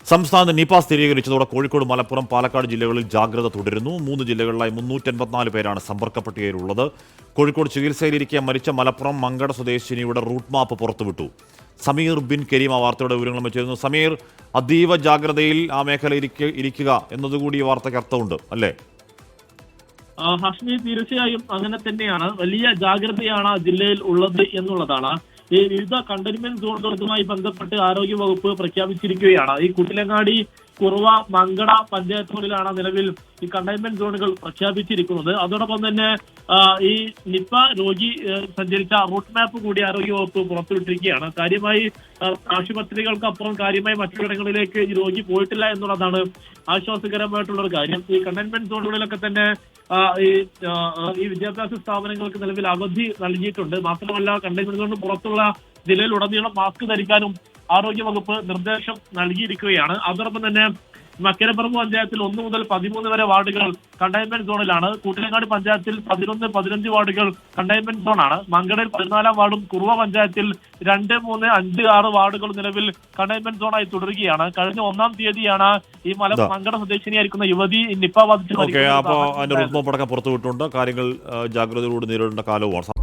സംസ്ഥാനത്ത് നിപ സ്ഥിരീകരിച്ചതോടെ കോഴിക്കോട്, മലപ്പുറം, പാലക്കാട് ജില്ലകളിൽ ജാഗ്രത തുടരുന്നു. 3 ജില്ലകളിലായി 384 പേരാണ് സമ്പർക്ക പട്ടികയിലുള്ളത്. കോഴിക്കോട് ചികിത്സയിലിരിക്കെ മരിച്ച മലപ്പുറം മങ്കട സ്വദേശിനിയുടെ റൂട്ട് മാപ്പ് പുറത്തുവിട്ടു. സമീർ ബിൻ കരീം ആ വാർത്തയുടെ വിവരങ്ങൾ വെച്ചിരുന്നു. സമീർ, അതീവ ജാഗ്രതയിൽ ആ മേഖല ഇരിക്കുക എന്നതുകൂടി ഈ വാർത്തയ്ക്ക് അർത്ഥമുണ്ട് അല്ലേ? ഹാഷ്മി, തീർച്ചയായും അങ്ങനെ തന്നെയാണ്. വലിയ ജാഗ്രതയാണ് ജില്ലയിൽ ഉള്ളത് എന്നുള്ളതാണ്. ഈ വിവിധ കണ്ടെയ്ൻമെന്റ് സോണുകളുമായി ബന്ധപ്പെട്ട് ആരോഗ്യവകുപ്പ് പ്രഖ്യാപിച്ചിരിക്കുകയാണ്. ഈ കുട്ടിലങ്ങാടി, കുറുവ, മങ്കട പഞ്ചായത്തുകളിലാണ് നിലവിൽ ഈ കണ്ടെയ്ൻമെന്റ് സോണുകൾ പ്രഖ്യാപിച്ചിരിക്കുന്നത്. അതോടൊപ്പം തന്നെ ഈ നിപ രോഗി സഞ്ചരിച്ച റൂട്ട് മാപ്പ് കൂടി ആരോഗ്യവകുപ്പ് പുറത്തുവിട്ടിരിക്കുകയാണ്. കാര്യമായി ആശുപത്രികൾക്കപ്പുറം കാര്യമായി മറ്റിടങ്ങളിലേക്ക് ഈ രോഗി പോയിട്ടില്ല എന്നുള്ളതാണ് ആശ്വാസകരമായിട്ടുള്ള ഒരു കാര്യം. ഈ കണ്ടെയ്ൻമെന്റ് സോണുകളിലൊക്കെ തന്നെ ഈ വിദ്യാഭ്യാസ സ്ഥാപനങ്ങൾക്ക് നിലവിൽ അവധി നൽകിയിട്ടുണ്ട്. മാത്രമല്ല, കണ്ടെയ്ൻമെന്റ് സോണിന് പുറത്തുള്ള ജില്ലയിലുടനീളം മാസ്ക് ധരിക്കാനും ആരോഗ്യവകുപ്പ് നിർദ്ദേശം നൽകിയിരിക്കുകയാണ്. അതോടൊപ്പം തന്നെ മക്കരപ്പുറം പഞ്ചായത്തിൽ 1 മുതൽ 13 വരെ വാർഡുകൾ കണ്ടെയ്ൻമെന്റ് സോണിലാണ്. കൂട്ടിലങ്ങാട് പഞ്ചായത്തിൽ 11, 15 വാർഡുകൾ കണ്ടെയ്ൻമെന്റ് സോണാണ്. മങ്കടയിൽ 14 വാർഡും കുറുവ പഞ്ചായത്തിൽ 2, 3, 5, 6 വാർഡുകൾ നിലവിൽ കണ്ടെയ്ൻമെന്റ് സോണായി തുടരുകയാണ്. കഴിഞ്ഞ 1-ാം തീയതിയാണ് ഈ മങ്കട സ്വദേശിനിയായിരിക്കുന്ന യുവതി നിപ ബാധിച്ച് അപ്പോൾ അതിന്റെ റൂട്ട് മാപ്പ് അടക്കം പുറത്തുവിട്ടുണ്ട്. കാര്യങ്ങൾ ജാഗ്രതയോട് നേരിടേണ്ട കാലവുമാണ്.